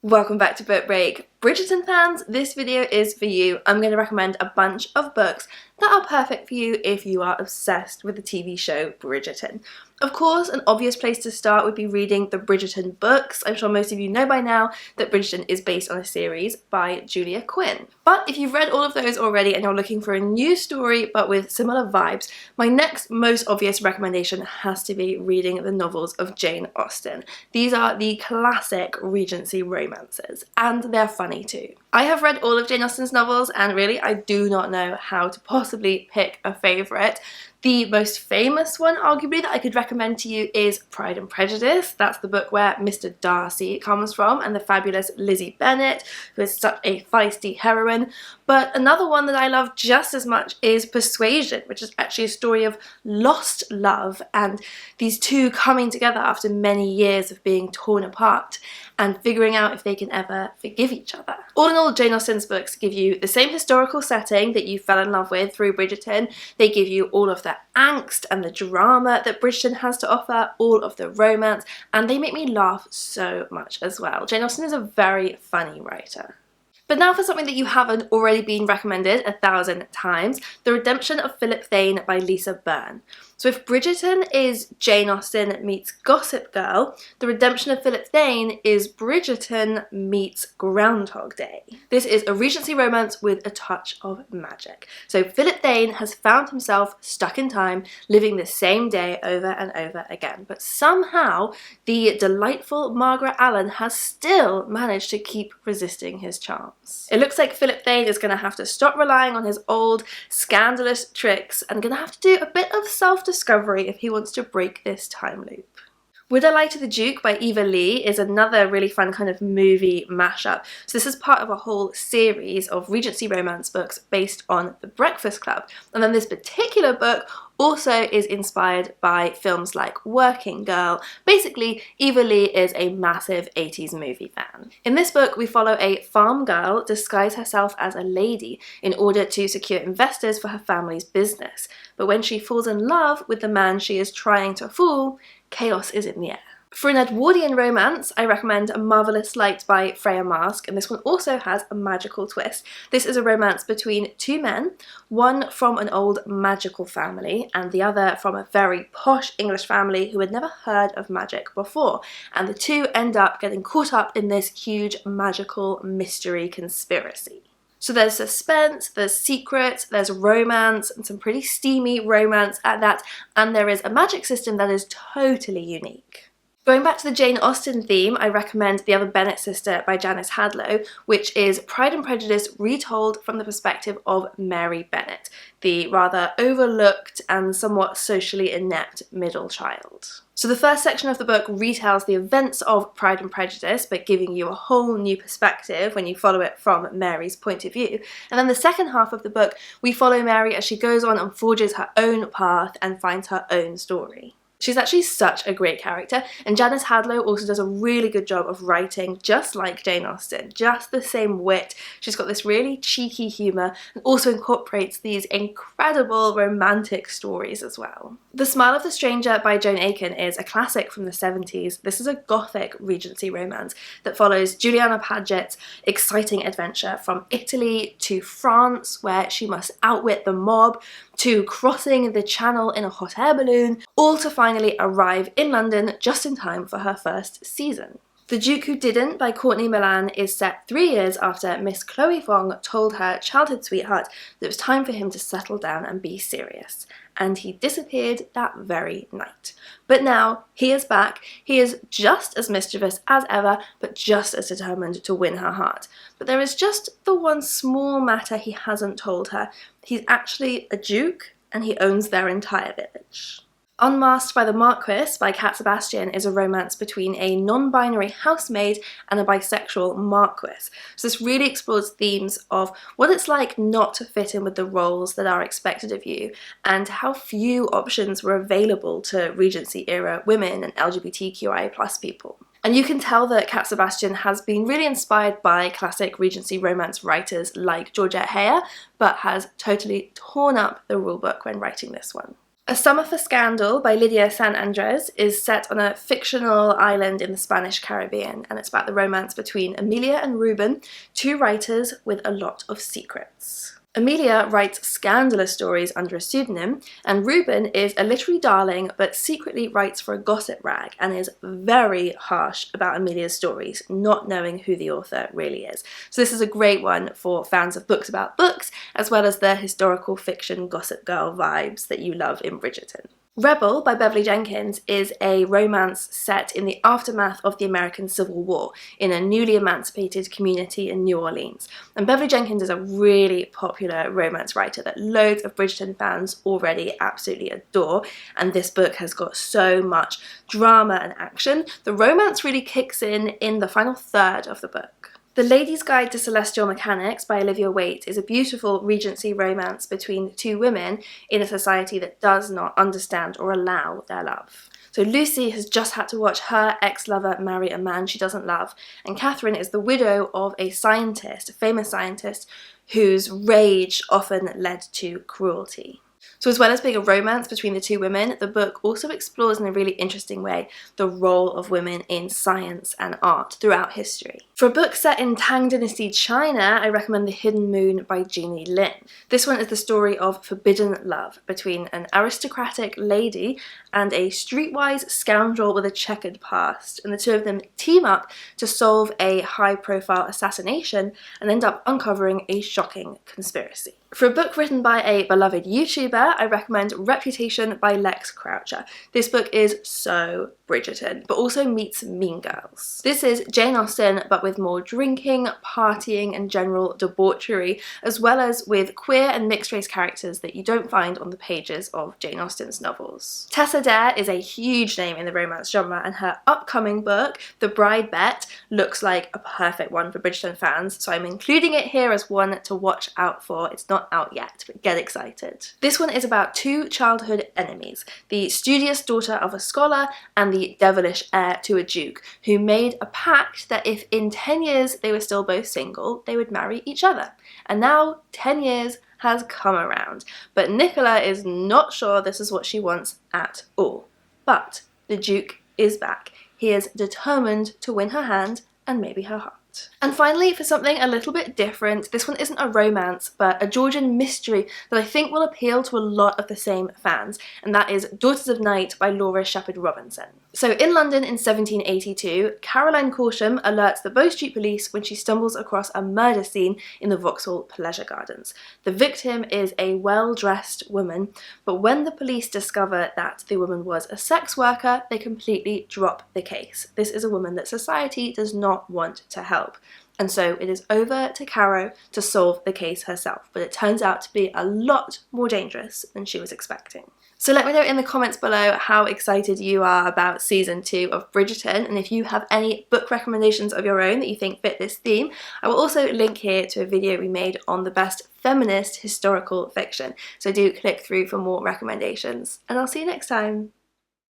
Welcome back to Book Break. Bridgerton fans, this video is for you. I'm going to recommend a bunch of books that are perfect for you if you are obsessed with the TV show Bridgerton. Of course, an obvious place to start would be reading the Bridgerton books. I'm sure most of you know by now that Bridgerton is based on a series by Julia Quinn. But if you've read all of those already and you're looking for a new story but with similar vibes, my next most obvious recommendation has to be reading the novels of Jane Austen. These are the classic Regency romances, and they're funny too. I have read all of Jane Austen's novels, and really I do not know how to possibly pick a favourite. The most famous one, arguably, that I could recommend to you is Pride and Prejudice. That's the book where Mr. Darcy comes from, and the fabulous Lizzie Bennett, who is such a feisty heroine. But another one that I love just as much is Persuasion, which is actually a story of lost love and these two coming together after many years of being torn apart and figuring out if they can ever forgive each other. All in all, Jane Austen's books give you the same historical setting that you fell in love with through Bridgerton. They give you all of the angst and the drama that Bridgerton has to offer, all of the romance, and they make me laugh so much as well. Jane Austen is a very funny writer. But now for something that you haven't already been recommended 1,000 times, The Redemption of Philip Thane by Lisa Byrne. So if Bridgerton is Jane Austen meets Gossip Girl, The Redemption of Philip Thane is Bridgerton meets Groundhog Day. This is a Regency romance with a touch of magic. So Philip Thane has found himself stuck in time, living the same day over and over again. But somehow, the delightful Margaret Allen has still managed to keep resisting his charms. It looks like Philip Thane is going to have to stop relying on his old, scandalous tricks and going to have to do a bit of self-discovery if he wants to break this time loop. Would I Lie to the Duke by Eva Lee is another really fun kind of movie mashup. So this is part of a whole series of Regency romance books based on The Breakfast Club. And then this particular book also is inspired by films like Working Girl. Basically, Eva Lee is a massive 80s movie fan. In this book, we follow a farm girl disguise herself as a lady in order to secure investors for her family's business. But when she falls in love with the man she is trying to fool, chaos is in the air. For an Edwardian romance, I recommend A Marvellous Light by Freya Marske, and this one also has a magical twist. This is a romance between two men, one from an old magical family and the other from a very posh English family who had never heard of magic before, and the two end up getting caught up in this huge magical mystery conspiracy. So there's suspense, there's secrets, there's romance, and some pretty steamy romance at that, and there is a magic system that is totally unique. Going back to the Jane Austen theme, I recommend The Other Bennett Sister by Janice Hadlow, which is Pride and Prejudice retold from the perspective of Mary Bennett, the rather overlooked and somewhat socially inept middle child. So the first section of the book retells the events of Pride and Prejudice, but giving you a whole new perspective when you follow it from Mary's point of view. And then the second half of the book, we follow Mary as she goes on and forges her own path and finds her own story. She's actually such a great character, and Janice Hadlow also does a really good job of writing just like Jane Austen, just the same wit. She's got this really cheeky humour and also incorporates these incredible romantic stories as well. The Smile of the Stranger by Joan Aiken is a classic from the 70s. This is a gothic Regency romance that follows Juliana Paget's exciting adventure from Italy to France, where she must outwit the mob, to crossing the Channel in a hot air balloon, all to finally arrive in London just in time for her first season. The Duke Who Didnt by Courtney Milan is set 3 years after Miss Chloe Fong told her childhood sweetheart that it was time for him to settle down and be serious. And he disappeared that very night. But now, he is back. He is just as mischievous as ever, but just as determined to win her heart. But there is just the one small matter he hasn't told her. He's actually a duke, and he owns their entire village. Unmasked by the Marquis by Cat Sebastian is a romance between a non-binary housemaid and a bisexual marquis. So this really explores themes of what it's like not to fit in with the roles that are expected of you, and how few options were available to Regency-era women and LGBTQIA+ people. And you can tell that Cat Sebastian has been really inspired by classic Regency romance writers like Georgette Heyer, but has totally torn up the rulebook when writing this one. A Summer for Scandal by Lydia San Andres is set on a fictional island in the Spanish Caribbean, and it's about the romance between Emilia and Ruben, two writers with a lot of secrets. Emilia writes scandalous stories under a pseudonym, and Ruben is a literary darling but secretly writes for a gossip rag and is very harsh about Emilia's stories, not knowing who the author really is. So this is a great one for fans of books about books, as well as the historical fiction Gossip Girl vibes that you love in Bridgerton. Rebel by Beverly Jenkins is a romance set in the aftermath of the American Civil War in a newly emancipated community in New Orleans. And Beverly Jenkins is a really popular romance writer that loads of Bridgerton fans already absolutely adore, and this book has got so much drama and action. The romance really kicks in the final third of the book. The Lady's Guide to Celestial Mechanics by Olivia Waite is a beautiful Regency romance between two women in a society that does not understand or allow their love. So Lucy has just had to watch her ex-lover marry a man she doesn't love, and Catherine is the widow of a scientist, a famous scientist, whose rage often led to cruelty. So as well as being a romance between the two women, the book also explores in a really interesting way the role of women in science and art throughout history. For a book set in Tang Dynasty China, I recommend The Hidden Moon by Jeannie Lin. This one is the story of forbidden love between an aristocratic lady and a streetwise scoundrel with a checkered past, and the two of them team up to solve a high-profile assassination and end up uncovering a shocking conspiracy. For a book written by a beloved YouTuber, I recommend Reputation by Lex Croucher. This book is so Bridgerton, but also meets Mean Girls. This is Jane Austen, but with more drinking, partying, and general debauchery, as well as with queer and mixed-race characters that you don't find on the pages of Jane Austen's novels. Tessa Dare is a huge name in the romance genre, and her upcoming book, The Bride Bet, looks like a perfect one for Bridgerton fans, so I'm including it here as one to watch out for. It's not out yet, but get excited. This one is about two childhood enemies, the studious daughter of a scholar and the devilish heir to a duke, who made a pact that if in 10 years they were still both single, they would marry each other. And now 10 years has come around, but Nicola is not sure this is what she wants at all. But the duke is back. He is determined to win her hand and maybe her heart. And finally, for something a little bit different, this one isn't a romance, but a Georgian mystery that I think will appeal to a lot of the same fans, and that is Daughters of Night by Laura Shepherd Robinson. So in London in 1782, Caroline Corsham alerts the Bow Street Police when she stumbles across a murder scene in the Vauxhall Pleasure Gardens. The victim is a well-dressed woman, but when the police discover that the woman was a sex worker, they completely drop the case. This is a woman that society does not want to help. And so it is over to Caro to solve the case herself, but it turns out to be a lot more dangerous than she was expecting. So let me know in the comments below how excited you are about season 2 of Bridgerton, and if you have any book recommendations of your own that you think fit this theme. I will also link here to a video we made on the best feminist historical fiction, so do click through for more recommendations, and I'll see you next time.